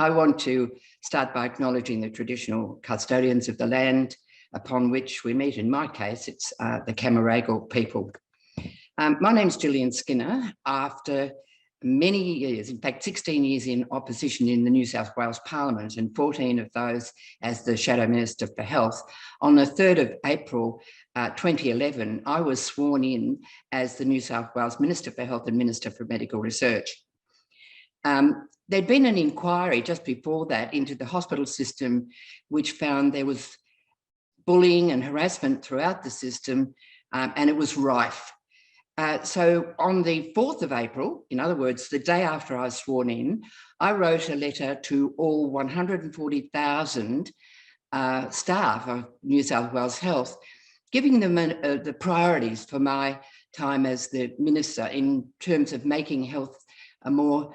I want to start by acknowledging the traditional custodians of the land upon which we meet. In my case, it's the Camaragal people. My name's Jillian Skinner. After many years, in fact, 16 years in opposition in the New South Wales Parliament and 14 of those as the Shadow Minister for Health, on the 3rd of April 2011, I was sworn in as the New South Wales Minister for Health and Minister for Medical Research. There'd been an inquiry just before that into the hospital system, which found there was bullying and harassment throughout the system, and it was rife. So on the 4th of April, in other words, the day after I was sworn in, I wrote a letter to all 140,000 staff of New South Wales Health, giving them the priorities for my time as the minister in terms of making health a more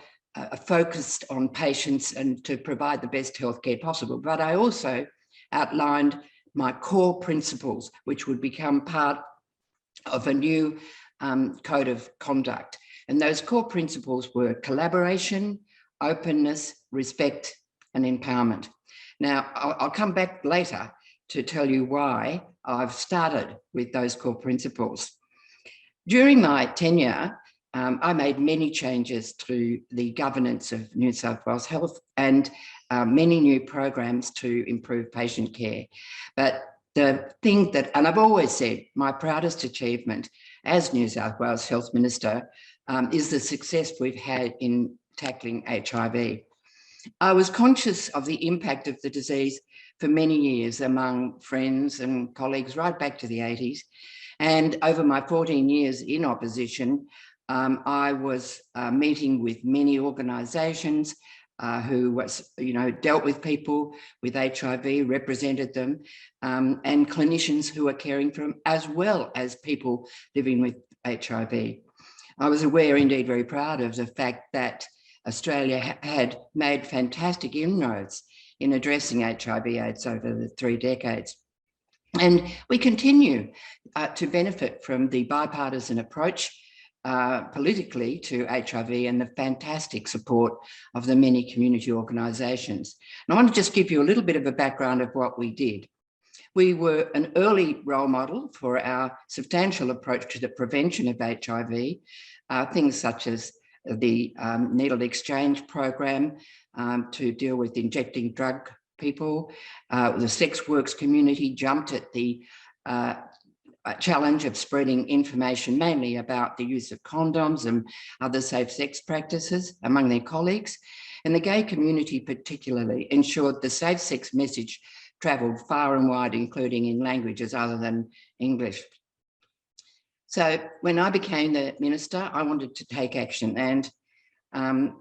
focused on patients and to provide the best healthcare possible. But I also outlined my core principles, which would become part of a new code of conduct. And those core principles were collaboration, openness, respect, and empowerment. Now, I'll come back later to tell you why I've started with those core principles. During my tenure, I made many changes to the governance of New South Wales Health and many new programs to improve patient care. But the thing that, and I've always said, my proudest achievement as New South Wales Health Minister is the success we've had in tackling HIV. I was conscious of the impact of the disease for many years among friends and colleagues right back to the 80s. And over my 14 years in opposition, I was meeting with many organisations who was, dealt with people with HIV, represented them, and clinicians who are caring for them, as well as people living with HIV. I was aware, indeed very proud of the fact that Australia had made fantastic inroads in addressing HIV/AIDS over the 3 decades. And we continue to benefit from the bipartisan approach politically to HIV and the fantastic support of the many community organisations. And I want to just give you a little bit of a background of what we did. We were an early role model for our substantial approach to the prevention of HIV, things such as the needle exchange program to deal with injecting drug people. The sex works community jumped at the challenge of spreading information mainly about the use of condoms and other safe sex practices among their colleagues. And the gay community particularly ensured the safe sex message travelled far and wide, including in languages other than English. So when I became the minister, I wanted to take action, and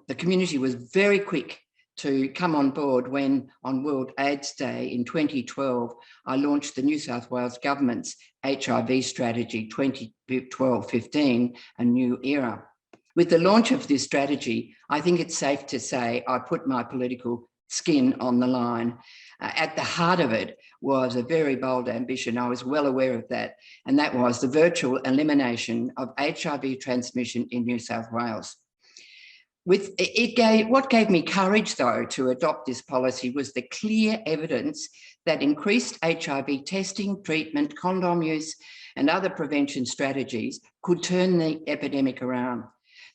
the community was very quick to come on board when on World AIDS Day in 2012, I launched the New South Wales Government's HIV strategy 2012-15, a new era. With the launch of this strategy, I think it's safe to say I put my political skin on the line. At the heart of it was a very bold ambition. I was well aware of that, and that was the virtual elimination of HIV transmission in New South Wales. What gave me courage, though, to adopt this policy was the clear evidence that increased HIV testing, treatment, condom use, and other prevention strategies could turn the epidemic around.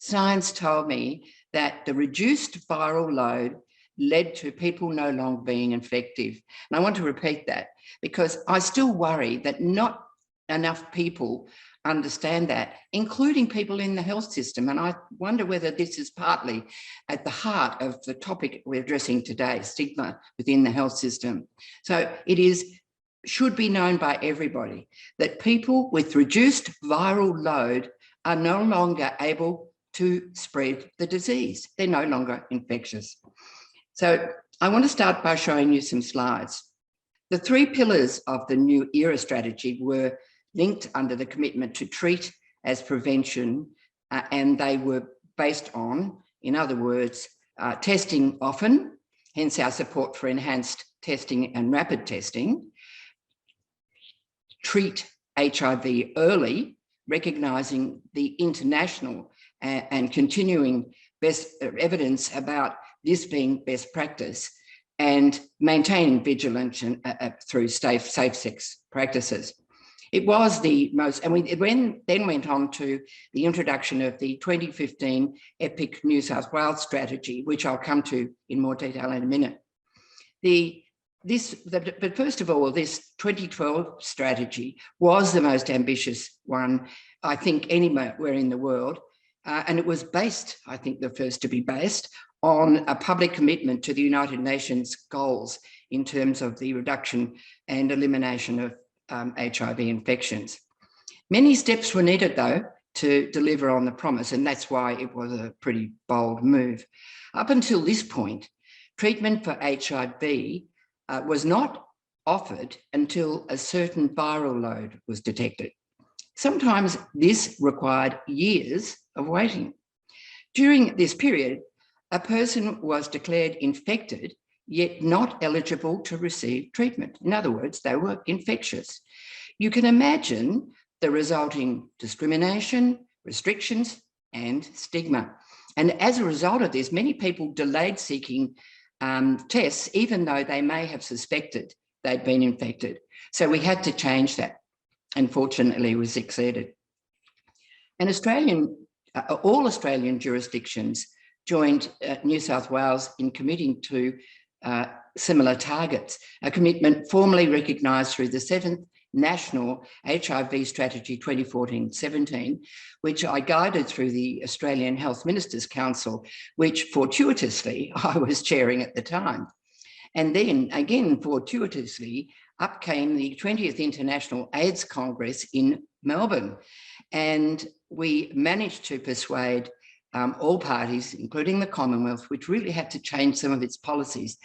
Science told me that the reduced viral load led to people no longer being infective. And I want to repeat that because I still worry that not enough people understand that, including people in the health system. And I wonder whether this is partly at the heart of the topic we're addressing today, stigma within the health system. So it should be known by everybody that people with reduced viral load are no longer able to spread the disease. They're no longer infectious. So I want to start by showing you some slides. The 3 pillars of the New Era strategy were linked under the commitment to treat as prevention, and they were based on, in other words, testing often, hence our support for enhanced testing and rapid testing, treat HIV early, recognising the international and continuing best evidence about this being best practice, and maintaining vigilance through safe sex practices. It was the most, and then went on to the introduction of the 2015 EPIC New South Wales strategy, which I'll come to in more detail in a minute. But first of all, this 2012 strategy was the most ambitious one, I think, anywhere in the world. And it was based, I think, the first to be based on a public commitment to the United Nations goals in terms of the reduction and elimination of HIV infections. Many steps were needed, though, to deliver on the promise, and that's why it was a pretty bold move. Up until this point, treatment for HIV was not offered until a certain viral load was detected. Sometimes this required years of waiting. During this period, a person was declared infected, yet not eligible to receive treatment. In other words, they were infectious. You can imagine the resulting discrimination, restrictions, and stigma. And as a result of this, many people delayed seeking tests, even though they may have suspected they'd been infected. So we had to change that. Unfortunately, we succeeded. And all Australian jurisdictions joined New South Wales in committing to similar targets, a commitment formally recognised through the 7th National HIV Strategy 2014-17, which I guided through the Australian Health Ministers Council, which fortuitously I was chairing at the time. And then again, fortuitously, up came the 20th International AIDS Congress in Melbourne. And we managed to persuade all parties, including the Commonwealth, which really had to change some of its policies,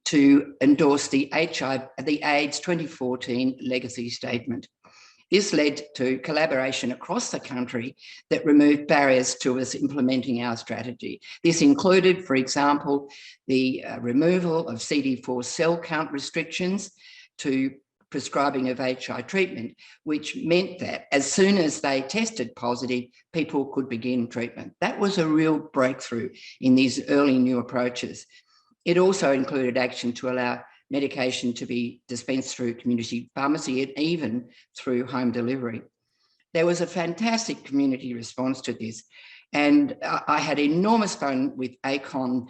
to endorse the AIDS 2014 Legacy Statement. This led to collaboration across the country that removed barriers to us implementing our strategy. This included, for example, the removal of CD4 cell count restrictions to prescribing of HIV treatment, which meant that as soon as they tested positive, people could begin treatment. That was a real breakthrough in these early new approaches. It also included action to allow medication to be dispensed through community pharmacy and even through home delivery. There was a fantastic community response to this, and I had enormous fun with ACON,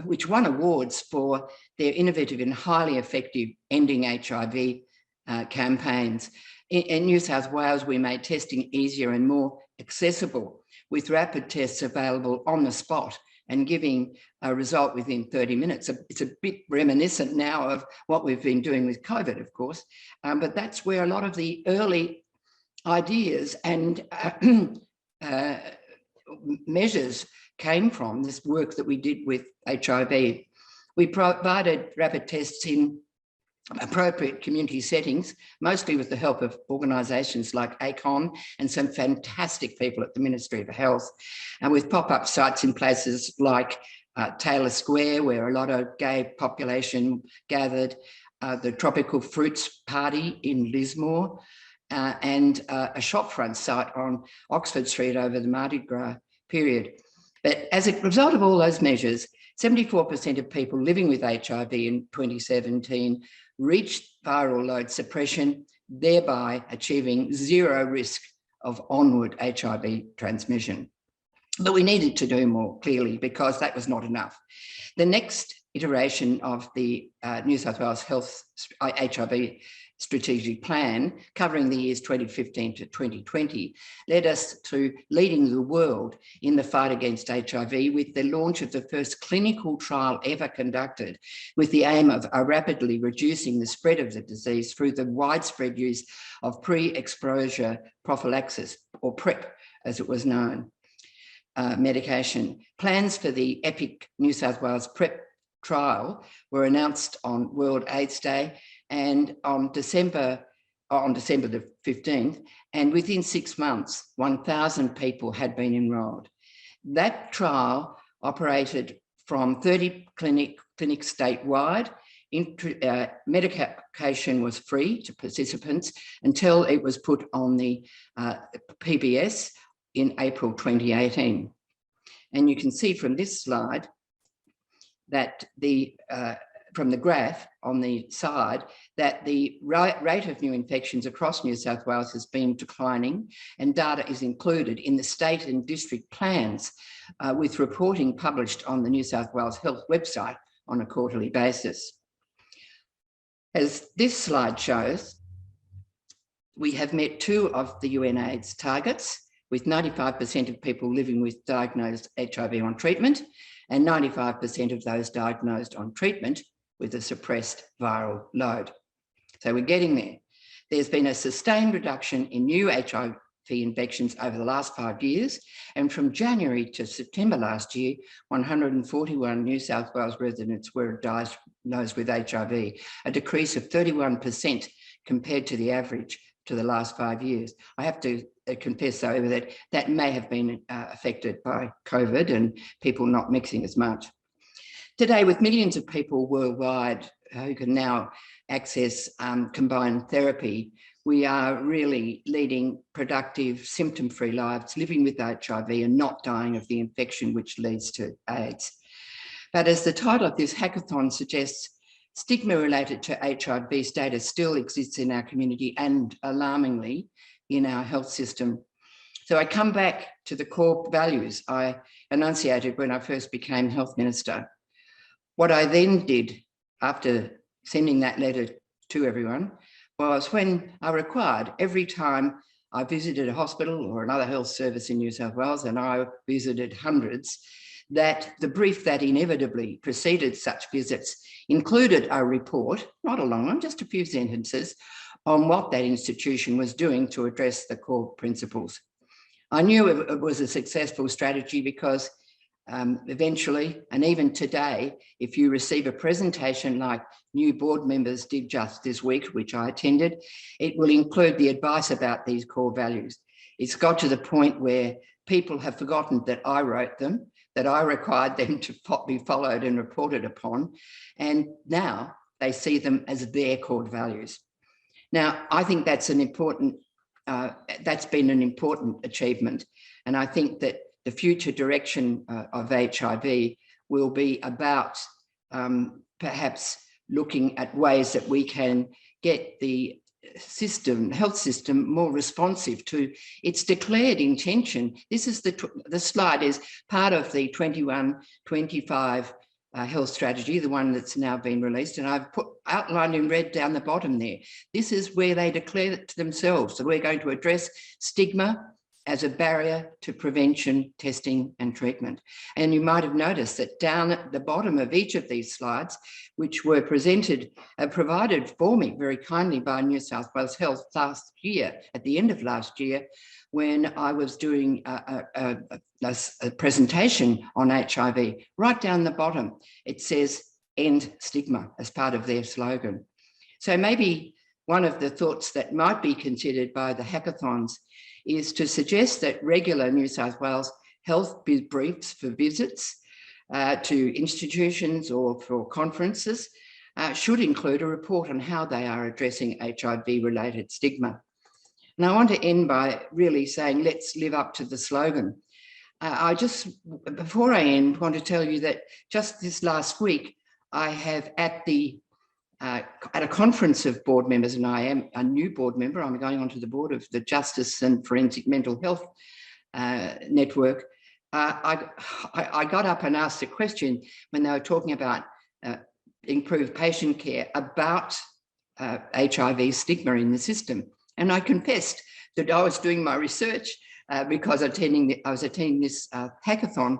which won awards for their innovative and highly effective ending HIV campaigns. In New South Wales, we made testing easier and more accessible, with rapid tests available on the spot and giving a result within 30 minutes. It's a bit reminiscent now of what we've been doing with COVID, of course, but that's where a lot of the early ideas and measures came from, this work that we did with HIV. We provided rapid tests in appropriate community settings, mostly with the help of organisations like ACON and some fantastic people at the Ministry of Health, and with pop-up sites in places like Taylor Square, where a lot of gay population gathered, the Tropical Fruits Party in Lismore, and a shopfront site on Oxford Street over the Mardi Gras period. But as a result of all those measures, 74% of people living with HIV in 2017 reached viral load suppression, thereby achieving zero risk of onward HIV transmission. But we needed to do more, clearly, because that was not enough. The next iteration of the New South Wales Health HIV Strategic Plan, covering the years 2015 to 2020, led us to leading the world in the fight against HIV with the launch of the first clinical trial ever conducted, with the aim of rapidly reducing the spread of the disease through the widespread use of pre-exposure prophylaxis, or PrEP as it was known, medication. Plans for the EPIC New South Wales PrEP trial were announced on World AIDS Day and on December the 15th, and within 6 months, 1,000 people had been enrolled. That trial operated from 30 clinics statewide. Medication was free to participants until it was put on the PBS in April 2018. And you can see from this slide that from the graph on the side, that the rate of new infections across New South Wales has been declining, and data is included in the state and district plans with reporting published on the New South Wales Health website on a quarterly basis. As this slide shows, we have met 2 of the UNAIDS targets, with 95% of people living with diagnosed HIV on treatment and 95% of those diagnosed on treatment with a suppressed viral load. So we're getting there. There's been a sustained reduction in new HIV infections over the last 5 years, and from January to September last year, 141 New South Wales residents were diagnosed with HIV, a decrease of 31% compared to the average to the last 5 years. I have to confess, though, that that may have been affected by COVID and people not mixing as much. Today, with millions of people worldwide who can now access combined therapy, we are really leading productive, symptom-free lives, living with HIV and not dying of the infection which leads to AIDS. But as the title of this hackathon suggests, stigma related to HIV status still exists in our community and, alarmingly, in our health system. So I come back to the core values I enunciated when I first became Health Minister. What I then did after sending that letter to everyone was, when I required, every time I visited a hospital or another health service in New South Wales, and I visited hundreds, that the brief that inevitably preceded such visits included a report, not a long one, just a few sentences, on what that institution was doing to address the core principles. I knew it was a successful strategy because eventually, and even today, if you receive a presentation like new board members did just this week, which I attended, it will include the advice about these core values. It's got to the point where people have forgotten that I wrote them, that I required them to be followed and reported upon, and now they see them as their core values. Now, I think that's an important, that's been an important achievement, and I think that the future direction of HIV will be about perhaps looking at ways that we can get the health system more responsive to its declared intention. This is the slide is part of the 21-25 health strategy, the one that's now been released, and I've outlined in red down the bottom there. This is where they declare it to themselves. So we're going to address stigma as a barrier to prevention, testing and treatment. And you might have noticed that down at the bottom of each of these slides, which were provided for me very kindly by New South Wales Health last year, at the end of last year, when I was doing a presentation on HIV, right down the bottom, it says end stigma as part of their slogan. So maybe one of the thoughts that might be considered by the hackathons is to suggest that regular New South Wales health briefs for visits to institutions or for conferences should include a report on how they are addressing HIV-related stigma. And I want to end by really saying, let's live up to the slogan. I just, before I end, want to tell you that just this last week, I have at a conference of board members, and I am a new board member, I'm going onto the board of the Justice and Forensic Mental Health Network. I got up and asked a question when they were talking about improved patient care about HIV stigma in the system. And I confessed that I was doing my research because I was attending this hackathon,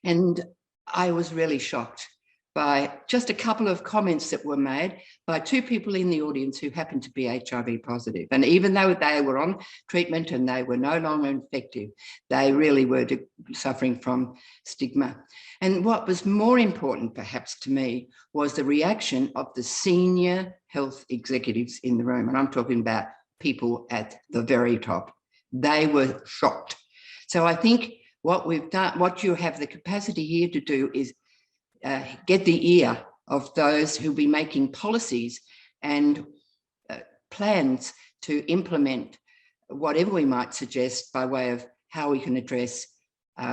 and I was really shocked by just a couple of comments that were made by 2 people in the audience who happened to be HIV positive. And even though they were on treatment and they were no longer infective, they really were suffering from stigma. And what was more important, perhaps to me, was the reaction of the senior health executives in the room. And I'm talking about people at the very top. They were shocked. So I think what we've done, what you have the capacity here to do is get the ear of those who'll be making policies and plans to implement whatever we might suggest by way of how we can address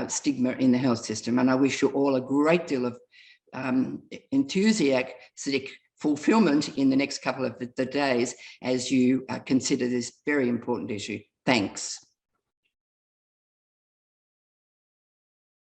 stigma in the health system. And I wish you all a great deal of enthusiastic fulfillment in the next couple of the days as you consider this very important issue. Thanks.